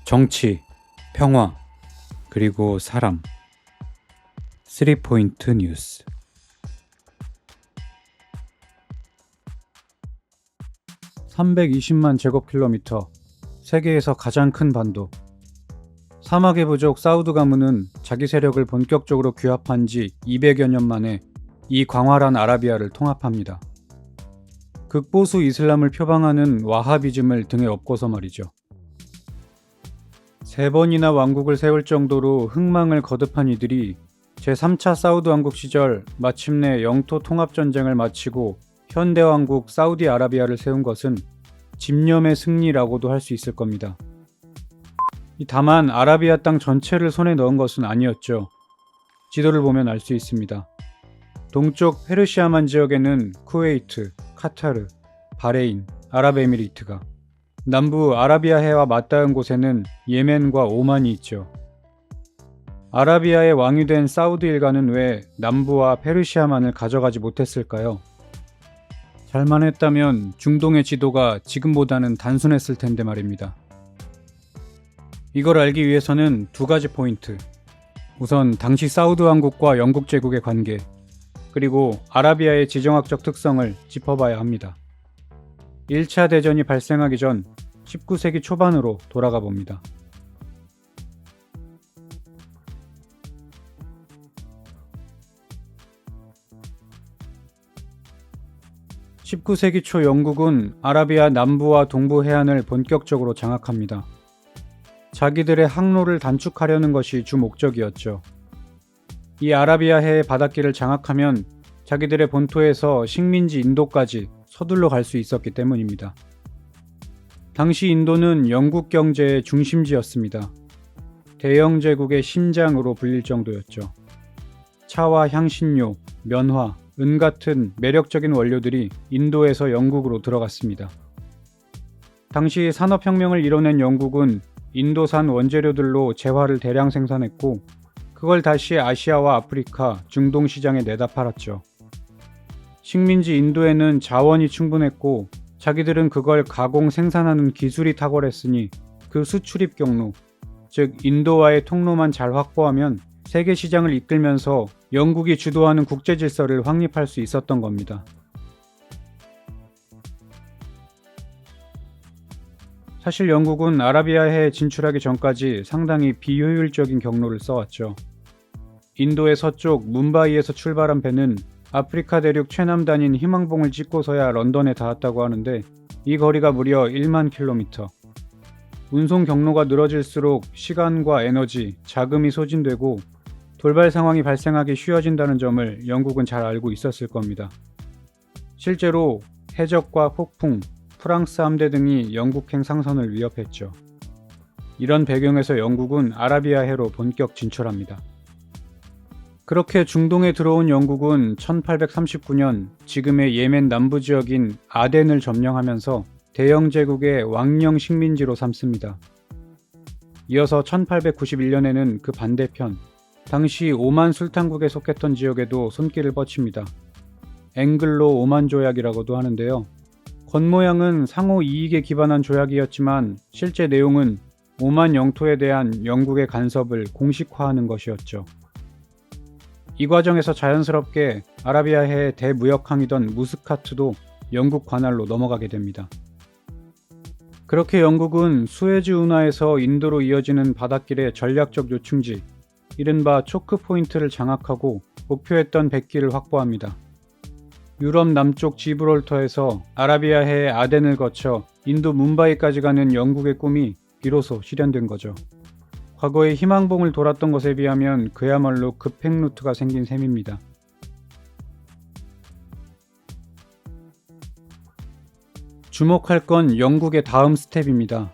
정치, 평화, 그리고 사람. 3포인트 뉴스. (320만 제곱킬로미터) 세계에서 가장 큰 반도. 사막의 부족 사우드 가문은 자기 세력을 본격적으로 규합한 지 200여 년 만에 이 광활한 아라비아를 통합합니다. 극보수 이슬람을 표방하는 와하비즘을 등에 업고서 말이죠. 3번이나 왕국을 세울 정도로 흥망을 거듭한 이들이 제3차 사우드 왕국 시절 마침내 영토 통합전쟁을 마치고 현대왕국 사우디아라비아를 세운 것은 집념의 승리라고도 할 수 있을 겁니다. 다만 아라비아 땅 전체를 손에 넣은 것은 아니었죠. 지도를 보면 알 수 있습니다. 동쪽 페르시아만 지역에는 쿠웨이트, 카타르, 바레인, 아랍에미리트가, 남부 아라비아해와 맞닿은 곳에는 예멘과 오만이 있죠. 아라비아의 왕이 된 사우드 일가는 왜 남부와 페르시아만을 가져가지 못했을까요? 잘만 했다면 중동의 지도가 지금보다는 단순했을 텐데 말입니다. 이걸 알기 위해서는 2가지 포인트. 우선 당시 사우드 왕국과 영국 제국의 관계, 그리고 아라비아의 지정학적 특성을 짚어봐야 합니다. 1차 대전이 발생하기 전 19세기 초반으로 돌아가 봅니다. (19세기 초) 영국은 아라비아 남부와 동부 해안을 본격적으로 장악합니다. 자기들의 항로를 단축하려는 것이 주 목적이었죠. 이 아라비아해의 바닷길을 장악하면 자기들의 본토에서 식민지 인도까지 서둘러 갈 수 있었기 때문입니다. 당시 인도는 영국 경제의 중심지였습니다. 대영 제국의 심장으로 불릴 정도였죠. 차와 향신료, 면화, 은 같은 매력적인 원료들이 인도에서 영국으로 들어갔습니다. 당시 산업혁명을 이뤄낸 영국은 인도산 원재료들로 재화를 대량 생산했고, 그걸 다시 아시아와 아프리카, 중동 시장에 내다 팔았죠. 식민지 인도에는 자원이 충분했고 자기들은 그걸 가공 생산하는 기술이 탁월했으니 그 수출입 경로, 즉 인도와의 통로만 잘 확보하면 세계 시장을 이끌면서 영국이 주도하는 국제 질서를 확립할 수 있었던 겁니다. 사실 영국은 아라비아해에 진출하기 전까지 상당히 비효율적인 경로를 써왔죠. 인도의 서쪽 뭄바이에서 출발한 배는 아프리카 대륙 최남단인 희망봉을 찍고서야 런던에 닿았다고 하는데, 이 거리가 무려 1만 킬로미터. 운송 경로가 늘어질수록 시간과 에너지, 자금이 소진되고 돌발 상황이 발생하기 쉬워진다는 점을 영국은 잘 알고 있었을 겁니다. 실제로 해적과 폭풍, 프랑스 함대 등이 영국행 상선을 위협했죠. 이런 배경에서 영국은 아라비아해로 본격 진출합니다. 그렇게 중동에 들어온 영국은 1839년 지금의 예멘 남부 지역인 아덴을 점령하면서 대영 제국의 왕령 식민지로 삼습니다. 이어서 1891년에는 그 반대편, 당시 오만 술탄국에 속했던 지역에도 손길을 뻗칩니다. 앵글로 오만 조약이라고도 하는데요. 겉모양은 상호 이익에 기반한 조약이었지만 실제 내용은 오만 영토에 대한 영국의 간섭을 공식화하는 것이었죠. 이 과정에서 자연스럽게 아라비아해의 대무역항이던 무스카트도 영국 관할로 넘어가게 됩니다. 그렇게 영국은 수에즈 운하에서 인도로 이어지는 바닷길의 전략적 요충지, 이른바 초크 포인트를 장악하고 목표했던 백기를 확보합니다. 유럽 남쪽 지브롤터에서 아라비아해의 아덴을 거쳐 인도 뭄바이까지 가는 영국의 꿈이 비로소 실현된 거죠. 과거에 희망봉을 돌았던 것에 비하면 그야말로 급행 루트가 생긴 셈입니다. 주목할 건 영국의 다음 스텝입니다.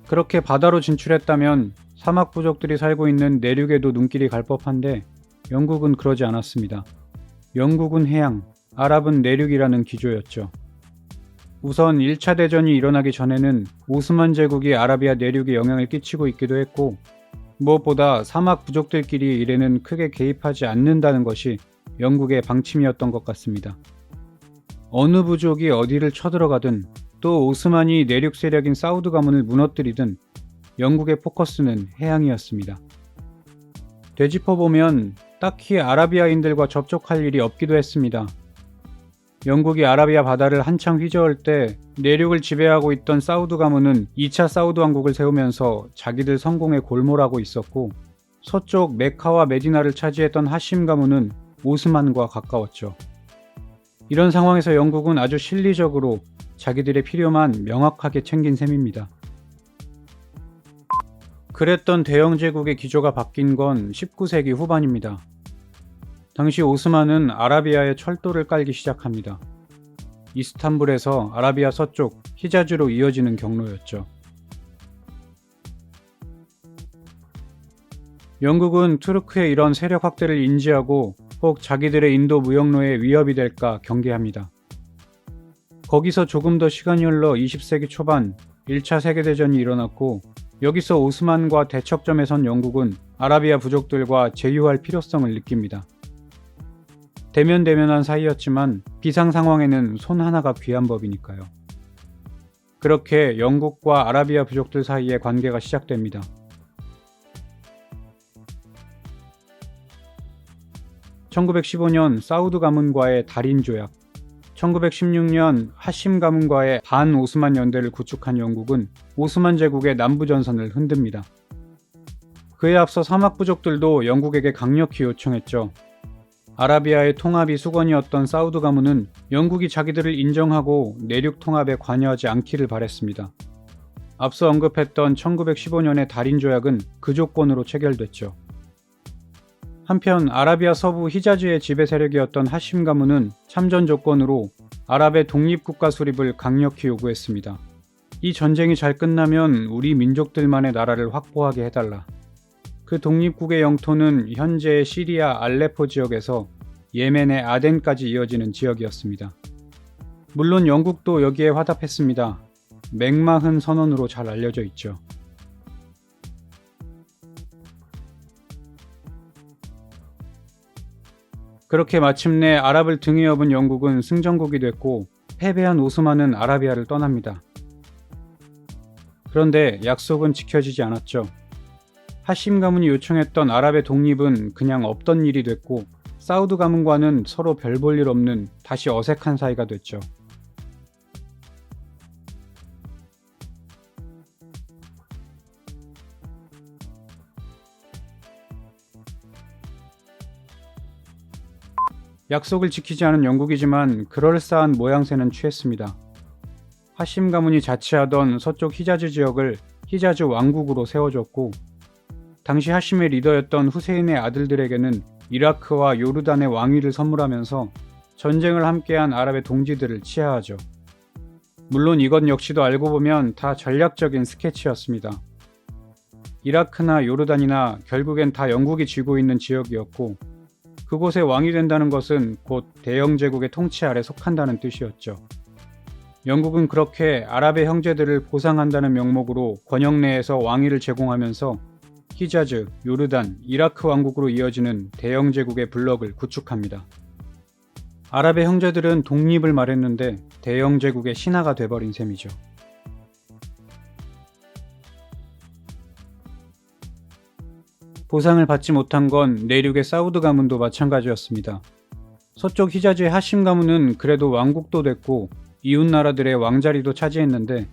그렇게 바다로 진출했다면 사막 부족들이 살고 있는 내륙에도 눈길이 갈 법한데 영국은 그러지 않았습니다. 영국은 해양, 아랍은 내륙이라는 기조였죠. 우선 1차 대전이 일어나기 전에는 오스만 제국이 아라비아 내륙에 영향을 끼치고 있기도 했고, 무엇보다 사막 부족들끼리 일에는 크게 개입하지 않는다는 것이 영국의 방침이었던 것 같습니다. 어느 부족이 어디를 쳐들어가든 또 오스만이 내륙 세력인 사우드 가문을 무너뜨리든 영국의 포커스는 해양이었습니다. 되짚어보면 딱히 아라비아인들과 접촉할 일이 없기도 했습니다. 영국이 아라비아 바다를 한창 휘저을 때 내륙을 지배하고 있던 사우드 가문은 2차 사우드 왕국을 세우면서 자기들 성공에 골몰하고 있었고, 서쪽 메카와 메디나를 차지했던 하심 가문은 오스만과 가까웠죠. 이런 상황에서 영국은 아주 실리적으로 자기들의 필요만 명확하게 챙긴 셈입니다. 그랬던 대영 제국의 기조가 바뀐 건 19세기 후반입니다. 당시 오스만은 아라비아에 철도를 깔기 시작합니다. 이스탄불에서 아라비아 서쪽 히자즈로 이어지는 경로였죠. 영국은 투르크의 이런 세력 확대를 인지하고 혹 자기들의 인도 무역로에 위협이 될까 경계합니다. 거기서 조금 더 시간이 흘러 20세기 초반 1차 세계대전이 일어났고, 여기서 오스만과 대척점에 선 영국은 아라비아 부족들과 제휴할 필요성을 느낍니다. 대면대면한 사이였지만 비상 상황에는 손 하나가 귀한 법이니까요. 그렇게 영국과 아라비아 부족들 사이의 관계가 시작됩니다. (1915년) 사우드 가문과의 달인 조약, 1916년 하심 가문과의 반 오스만 연대를 구축한 영국은 오스만 제국의 남부 전선을 흔듭니다. 그에 앞서 사막 부족들도 영국에게 강력히 요청했죠. 아라비아의 통합이 수건이었던 사우드 가문은 영국이 자기들을 인정하고 내륙 통합에 관여하지 않기를 바랬습니다. 앞서 언급했던 1915년의 달인 조약은 그 조건으로 체결됐죠. 한편 아라비아 서부 히자즈의 지배 세력이었던 하심 가문은 참전 조건으로 아랍의 독립국가 수립을 강력히 요구했습니다. 이 전쟁이 잘 끝나면 우리 민족들만의 나라를 확보하게 해달라. 그 독립국의 영토는 현재의 시리아 알레포 지역에서 예멘의 아덴까지 이어지는 지역이었습니다. 물론 영국도 여기에 화답했습니다. 맥마흔 선언으로 잘 알려져 있죠. 그렇게 마침내 아랍을 등에 업은 영국은 승전국이 됐고, 패배한 오스만은 아라비아를 떠납니다. 그런데 약속은 지켜지지 않았죠. 하심 가문이 요청했던 아랍의 독립은 그냥 없던 일이 됐고, 사우드 가문과는 서로 별 볼 일 없는 다시 어색한 사이가 됐죠. 약속을 지키지 않은 영국이지만 그럴싸한 모양새는 취했습니다. 하심 가문이 자치하던 서쪽 히자즈 지역을 히자즈 왕국으로 세워줬고, 당시 하심의 리더였던 후세인의 아들들에게는 이라크와 요르단의 왕위를 선물하면서 전쟁을 함께한 아랍의 동지들을 치하하죠. 물론 이것 역시도 알고 보면 다 전략적인 스케치였습니다. 이라크나 요르단이나 결국엔 다 영국이 쥐고 있는 지역이었고, 그곳의 왕이 된다는 것은 곧 대영 제국의 통치 아래 속한다는 뜻이었죠. 영국은 그렇게 아랍의 형제들을 보상한다는 명목으로 권역 내에서 왕위를 제공하면서 히자즈, 요르단, 이라크 왕국으로 이어지는 대영 제국의 블록을 구축합니다. 아랍의 형제들은 독립을 말했는데 대영 제국의 신하가 돼버린 셈이죠. 보상을 받지 못한 건 내륙의 사우드 가문도 마찬가지였습니다. 서쪽 히자즈의 하심 가문은 그래도 왕국도 됐고 이웃 나라들의 왕자리도 차지했는데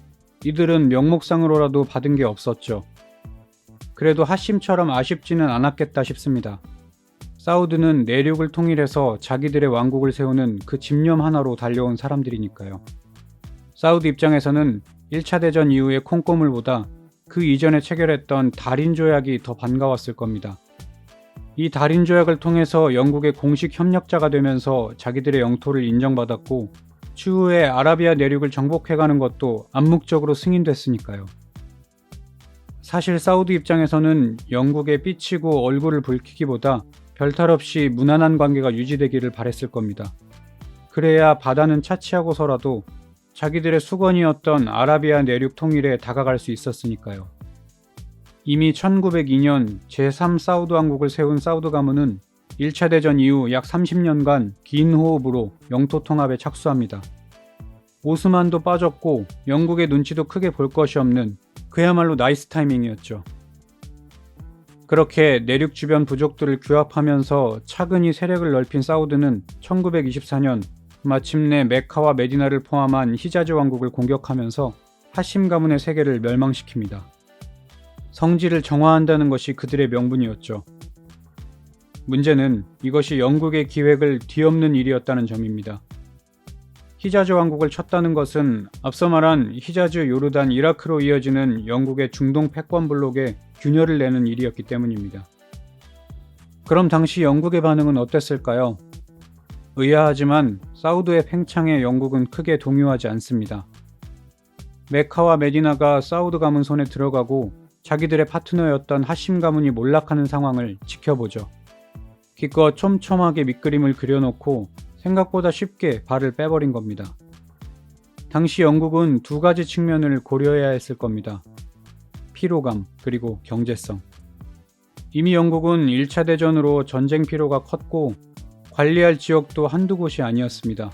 이들은 명목상으로라도 받은 게 없었죠. 그래도 하심처럼 아쉽지는 않았겠다 싶습니다. 사우드는 내륙을 통일해서 자기들의 왕국을 세우는 그 집념 하나로 달려온 사람들이니까요. 사우드 입장에서는 1차 대전 이후의 콩고물보다 그 이전에 체결했던 달인 조약이 더 반가웠을 겁니다. 이 달인 조약을 통해서 영국의 공식 협력자가 되면서 자기들의 영토를 인정받았고, 추후에 아라비아 내륙을 정복해가는 것도 암묵적으로 승인됐으니까요. 사실 사우드 입장에서는 영국에 삐치고 얼굴을 붉히기보다 별탈 없이 무난한 관계가 유지되기를 바랬을 겁니다. 그래야 바다는 차치하고서라도 자기들의 수건이었던 아라비아 내륙 통일에 다가갈 수 있었으니까요. 이미 1902년 제3 사우드 왕국을 세운 사우드 가문은 1차 대전 이후 약 30년간 긴 호흡으로 영토 통합에 착수합니다. 오스만도 빠졌고 영국의 눈치도 크게 볼 것이 없는 그야말로 나이스 타이밍이었죠. 그렇게 내륙 주변 부족들을 규합하면서 차근히 세력을 넓힌 사우드는 1924년 마침내 메카와 메디나를 포함한 히자즈 왕국을 공격하면서 하심 가문의 세계를 멸망시킵니다. 성지를 정화한다는 것이 그들의 명분이었죠. 문제는 이것이 영국의 기획을 뒤엎는 일이었다는 점입니다. 히자즈 왕국을 쳤다는 것은 앞서 말한 히자즈, 요르단, 이라크로 이어지는 영국의 중동 패권 블록에 균열을 내는 일이었기 때문입니다. 그럼 당시 영국의 반응은 어땠을까요? 의아하지만 사우드의 팽창에 영국은 크게 동요하지 않습니다. 메카와 메디나가 사우드 가문 손에 들어가고 자기들의 파트너였던 하심 가문이 몰락하는 상황을 지켜보죠. 기껏 촘촘하게 밑그림을 그려놓고 생각보다 쉽게 발을 빼버린 겁니다. 당시 영국은 두 가지 측면을 고려해야 했을 겁니다. 피로감 그리고 경제성. 이미 영국은 1차 대전으로 전쟁 피로가 컸고 관리할 지역도 한두 곳이 아니었습니다.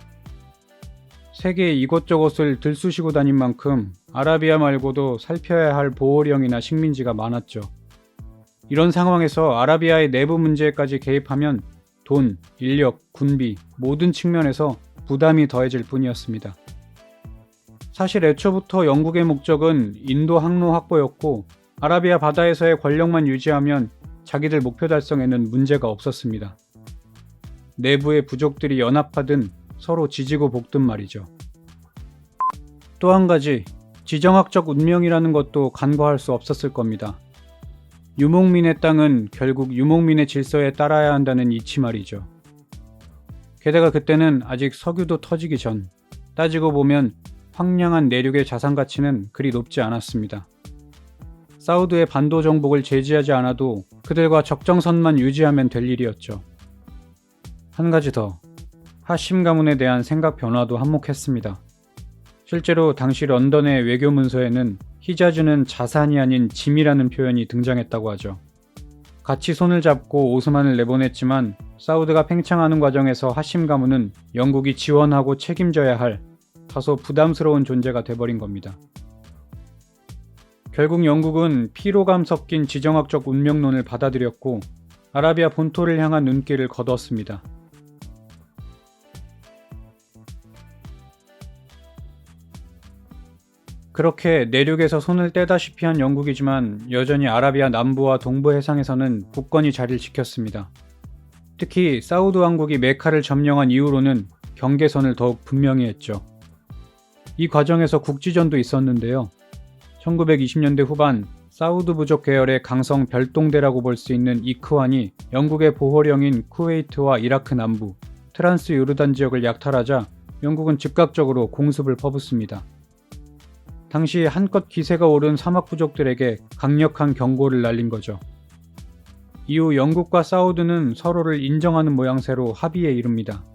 세계 이곳저곳을 들쑤시고 다닌 만큼 아라비아 말고도 살펴야 할 보호령이나 식민지가 많았죠. 이런 상황에서 아라비아의 내부 문제까지 개입하면 돈, 인력, 군비 모든 측면에서 부담이 더해질 뿐이었습니다. 사실 애초부터 영국의 목적은 인도 항로 확보였고 아라비아 바다에서의 권력만 유지하면 자기들 목표 달성에는 문제가 없었습니다. 내부의 부족들이 연합하든 서로 지지고 볶든 말이죠. 또 한 가지, 지정학적 운명이라는 것도 간과할 수 없었을 겁니다. 유목민의 땅은 결국 유목민의 질서에 따라야 한다는 이치 말이죠. 게다가 그때는 아직 석유도 터지기 전, 따지고 보면 황량한 내륙의 자산 가치는 그리 높지 않았습니다. 사우드의 반도 정복을 제지하지 않아도 그들과 적정선만 유지하면 될 일이었죠. 한 가지 더, 하심 가문에 대한 생각 변화도 한몫했습니다. 실제로 당시 런던의 외교 문서에는 히자즈는 자산이 아닌 짐이라는 표현이 등장했다고 하죠. 같이 손을 잡고 오스만을 내보냈지만 사우드가 팽창하는 과정에서 하심 가문은 영국이 지원하고 책임져야 할 다소 부담스러운 존재가 돼버린 겁니다. 결국 영국은 피로감 섞인 지정학적 운명론을 받아들였고 아라비아 본토를 향한 눈길을 거두었습니다. 그렇게 내륙에서 손을 떼다시피 한 영국이지만 여전히 아라비아 남부와 동부 해상에서는 굳건히 자리를 지켰습니다. 특히 사우드 왕국이 메카를 점령한 이후로는 경계선을 더욱 분명히 했죠. 이 과정에서 국지전도 있었는데요. 1920년대 후반 사우드 부족 계열의 강성 별동대라고 볼 수 있는 이크완이 영국의 보호령인 쿠웨이트와 이라크 남부, 트란스 요르단 지역을 약탈하자 영국은 즉각적으로 공습을 퍼붓습니다. 당시 한껏 기세가 오른 사막 부족들에게 강력한 경고를 날린 거죠. 이후 영국과 사우드는 서로를 인정하는 모양새로 합의에 이릅니다.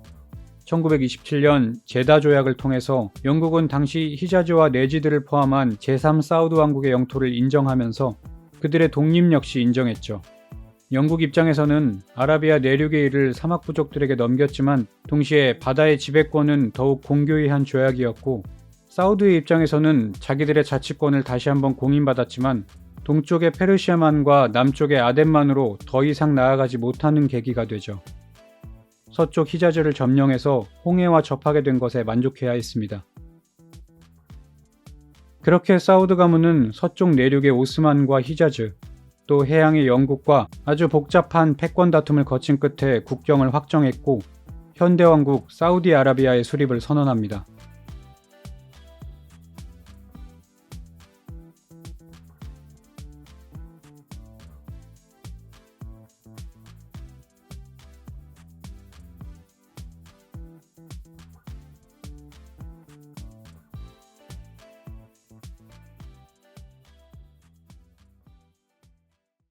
1927년 제다 조약을 통해서 영국은 당시 히자즈와 내지들을 포함한 제3 사우드 왕국의 영토를 인정하면서 그들의 독립 역시 인정했죠. 영국 입장에서는 아라비아 내륙의 일을 사막 부족들에게 넘겼지만 동시에 바다의 지배권은 더욱 공교히 한 조약이었고 사우드의 입장에서는 자기들의 자치권을 다시 한번 공인받았지만 동쪽의 페르시아만과 남쪽의 아덴만으로 더 이상 나아가지 못하는 계기가 되죠. 서쪽 히자즈를 점령해서 홍해와 접하게 된 것에 만족해야 했습니다. 그렇게 사우드 가문은 서쪽 내륙의 오스만과 히자즈, 또 해양의 영국과 아주 복잡한 패권 다툼을 거친 끝에 국경을 확정했고 현대왕국 사우디아라비아의 수립을 선언합니다.